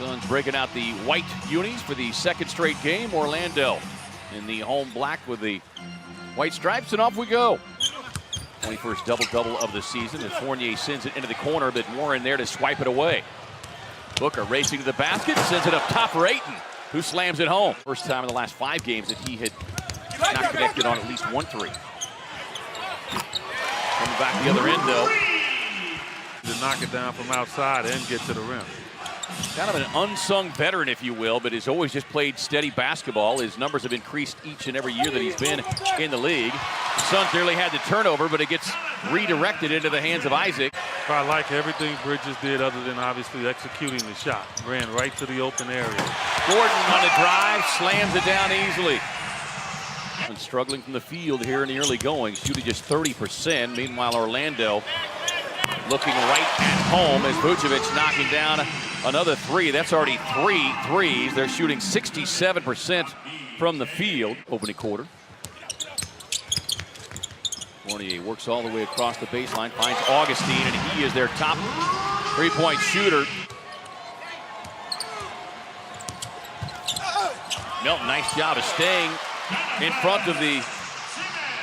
Suns breaking out the white unis for the second straight game. Orlando in the home black with the white stripes, and off we go. 21st double-double of the season as Fournier sends it into the corner, but Warren there to swipe it away. Booker racing to the basket, sends it up top for Ayton, who slams it home. First time in the last 5 games that he had not connected on at least 1 3. Coming back the other end, though. To knock it down from outside and get to the rim. Kind of an unsung veteran, if you will, but has always just played steady basketball. His numbers have increased each and every year that he's been in the league. The Suns nearly had the turnover, but it gets redirected into the hands of Isaac. I like everything Bridges did other than obviously executing the shot. Ran right to the open area. Gordon on the drive, slams it down easily. And struggling from the field here in the early going, shooting just 30%. Meanwhile, Orlando looking right at home as Vucevic knocking down another 3. That's already 3 threes. They're shooting 67% from the field. Opening quarter. Fournier works all the way across the baseline, finds Augustine, and he is their top 3-point shooter. Melton, nice job of staying in front of the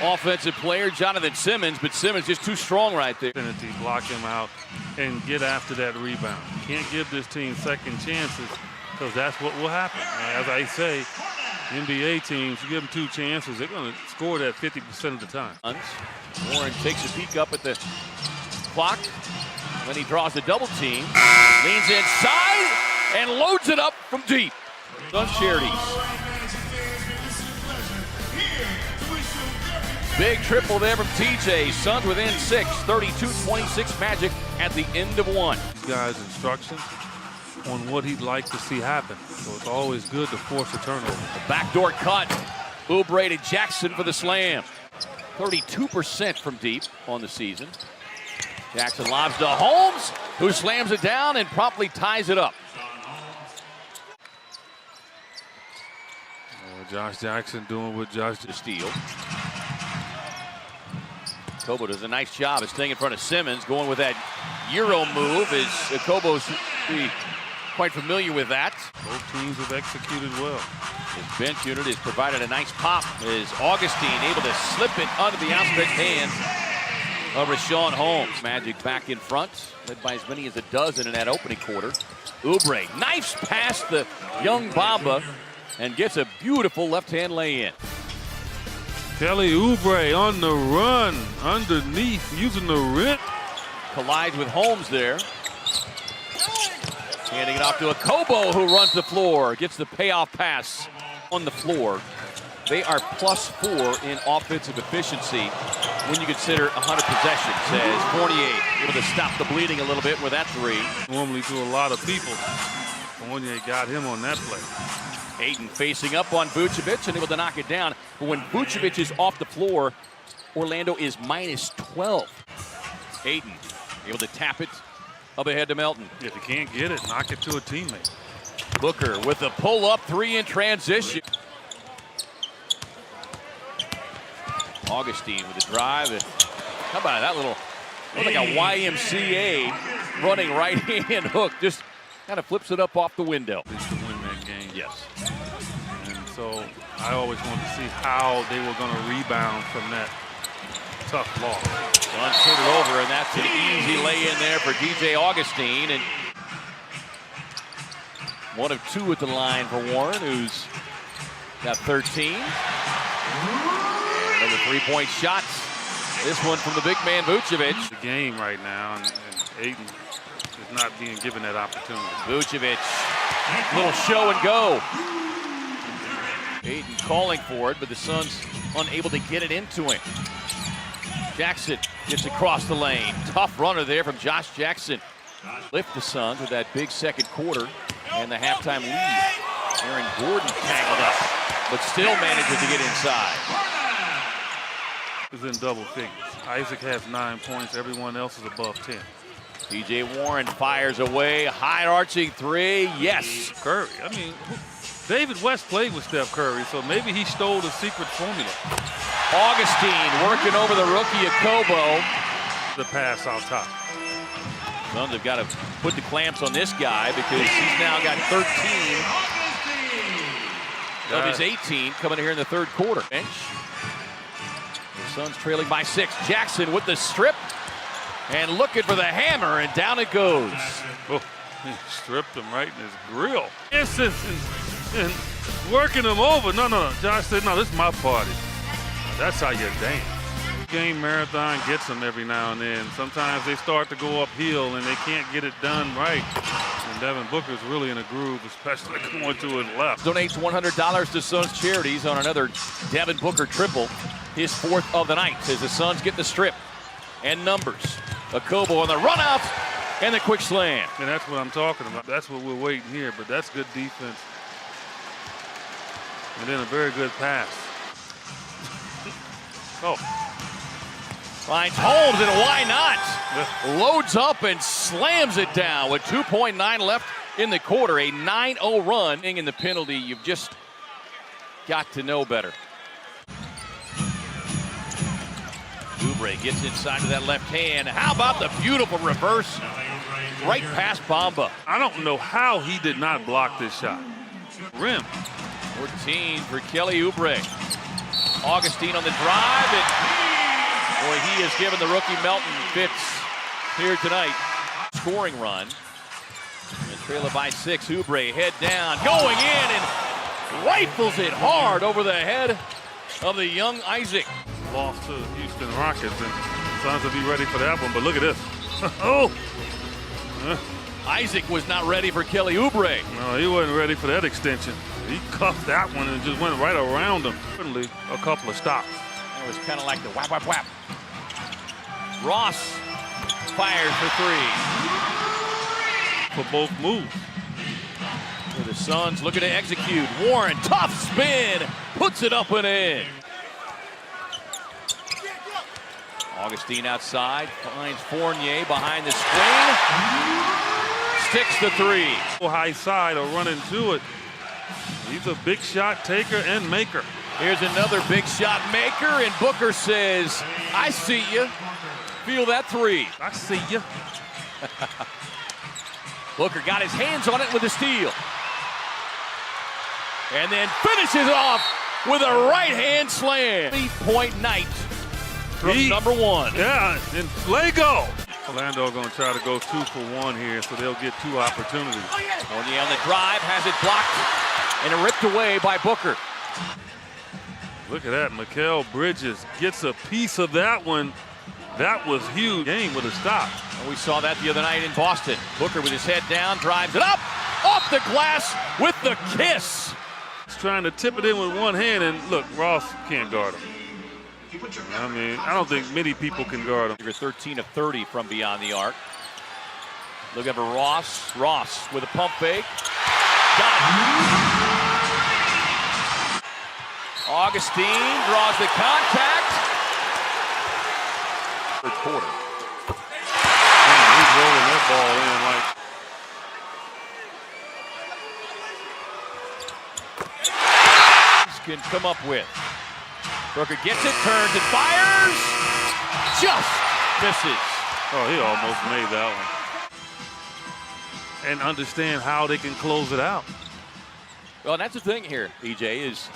offensive player, Jonathan Simmons, but Simmons just too strong right there. Block him out and get after that rebound. You can't give this team second chances because that's what will happen. As I say, NBA teams, you give them 2 chances, they're going to score that 50% of the time. Warren takes a peek up at the clock when he draws the double team, leans inside and loads it up from deep. Suns charities. Big triple there from TJ. Suns within 6, 32-26 Magic at the end of 1. Guys' instructions on what he'd like to see happen. So it's always good to force a turnover. The backdoor cut. Oubre to Jackson for the slam. 32% from deep on the season. Jackson lobs to Holmes, who slams it down and promptly ties it up. Josh Jackson doing what Josh to steal. Kobo does a nice job of staying in front of Simmons, going with that Euro move. As Kobo's quite familiar with that. Both teams have executed well. His bench unit has provided a nice pop. Is Augustine able to slip it under the outstretched hands of Richaun Holmes. Magic back in front, led by as many as a dozen in that opening quarter. Oubre knifes past the young Bamba and gets a beautiful left-hand lay-in. Kelly Oubre on the run, underneath, using the rim. Collides with Holmes there. Handing it off to a Kobo who runs the floor, gets the payoff pass on the floor. They are +4 in offensive efficiency when you consider 100 possessions, says Fournier, able to stop the bleeding a little bit with that 3. Normally to a lot of people. Fournier got him on that play. Ayton facing up on Vucevic and able to knock it down. But when Vucevic is off the floor, Orlando is -12. Ayton able to tap it up ahead to Melton. If you can't get it, knock it to a teammate. Booker with the pull-up 3 in transition. Augustine with the drive. How about that little, like a YMCA running right-hand hook. Just kind of flips it up off the window. To win that game. Yes. And so I always wanted to see how they were going to rebound from that tough loss. One turn it over, and that's an easy lay-in there for DJ Augustine. And 1 of 2 at the line for Warren, who's got 13. And another 3-point shots. This one from the big man, Vucevic. The game right now, and Ayton is not being given that opportunity. Vucevic, little show and go. Ayton calling for it, but the Suns unable to get it into him. Jackson gets across the lane. Tough runner there from Josh Jackson. Lift the Suns with that big second quarter and the halftime lead. Aaron Gordon tangled up, but still manages to get inside. Is in double figures. Isaac has 9 points. Everyone else is above 10. TJ Warren fires away. High arching 3. Yes. Curry. I mean, David West played with Steph Curry, so maybe he stole the secret formula. Augustine working over the rookie of Kobo. The pass out top. Suns have got to put the clamps on this guy because he's now got 13 of his 18 coming here in the third quarter. Bench. The Suns trailing by 6. Jackson with the strip and looking for the hammer, and down it goes. Oh, he stripped him right in his grill. And working him over. No. Josh said, no, this is my party. That's how you dance. Game marathon gets them every now and then. Sometimes they start to go uphill and they can't get it done right. And Devin Booker's really in a groove, especially going to his left. Donates $100 to Suns Charities on another Devin Booker triple, his 4th of the night, as the Suns get the strip and numbers. Okobo on the run out and the quick slam. And that's what I'm talking about. That's what we're waiting here, but that's good defense. And then a very good pass. Oh. Finds Holmes, and why not? Loads up and slams it down with 2.9 left in the quarter. A 9-0 run. In the penalty, you've just got to know better. Oubre gets inside to that left hand. How about the beautiful reverse? Right past Bamba. I don't know how he did not block this shot. Rim. 14 for Kelly Oubre. Augustine on the drive, and boy, he has given the rookie Melton fits here tonight. Scoring run. And trail it by 6. Oubre head down, going in, and rifles it hard over the head of the young Isaac. Lost to the Houston Rockets, and Suns will be ready for that one, but look at this. Oh! Isaac was not ready for Kelly Oubre. No, he wasn't ready for that extension. He cuffed that one and just went right around him. Certainly a couple of stops. It was kind of like the whap, whap, whap. Ross fires for 3. For both moves. For the Suns looking to execute. Warren, tough spin, puts it up and in. Augustine outside, finds Fournier behind the screen. Sticks the 3. High side or running to it. He's a big shot taker and maker. Here's another big shot maker, and Booker says, I see you. Feel that 3. I see you. Booker got his hands on it with a steal. And then finishes it off with a right-hand slam. 3-point night from number 1. Yeah, and Lego. Orlando going to try to go 2 for 1 here, so they'll get 2 opportunities. Fournier on the drive, has it blocked and ripped away by Booker. Look at that. Mikal Bridges gets a piece of that one. That was huge. Game with a stop. And we saw that the other night in Boston. Booker with his head down, drives it up, off the glass with the kiss. He's trying to tip it in with one hand, and look, Ross can't guard him. I mean, I don't think many people can guard him. 13 of 30 from beyond the arc. Looking for Ross. Ross with a pump fake. Got it. Augustine draws the contact. Third quarter. Man, he's rolling that ball in like. Can come up with. Booker gets it, turns and fires. Just misses. Oh, he almost made that one. And understand how they can close it out. Well, and that's the thing here, EJ, is,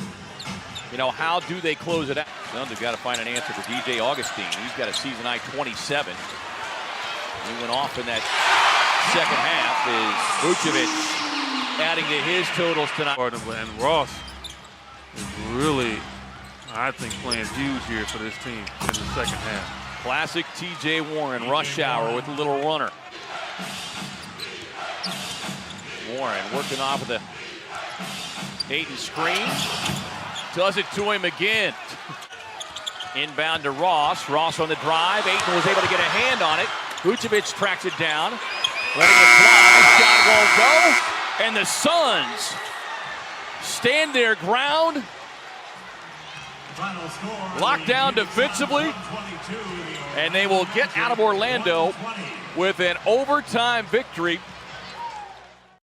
you know, how do they close it out? Suns have got to find an answer for DJ Augustine. He's got a season high 27. He went off in that second half. Is Vucevic adding to his totals tonight. And Ross is really, I think, playing huge here for this team in the second half. Classic TJ Warren, rush hour with a little runner. Warren working off of the Ayton screen. Does it to him again. Inbound to Ross. Ross on the drive. Ayton was able to get a hand on it. Vucevic tracks it down. Letting it fly. Shot won't go. And the Suns stand their ground. Locked down defensively. And they will get out of Orlando with an overtime victory.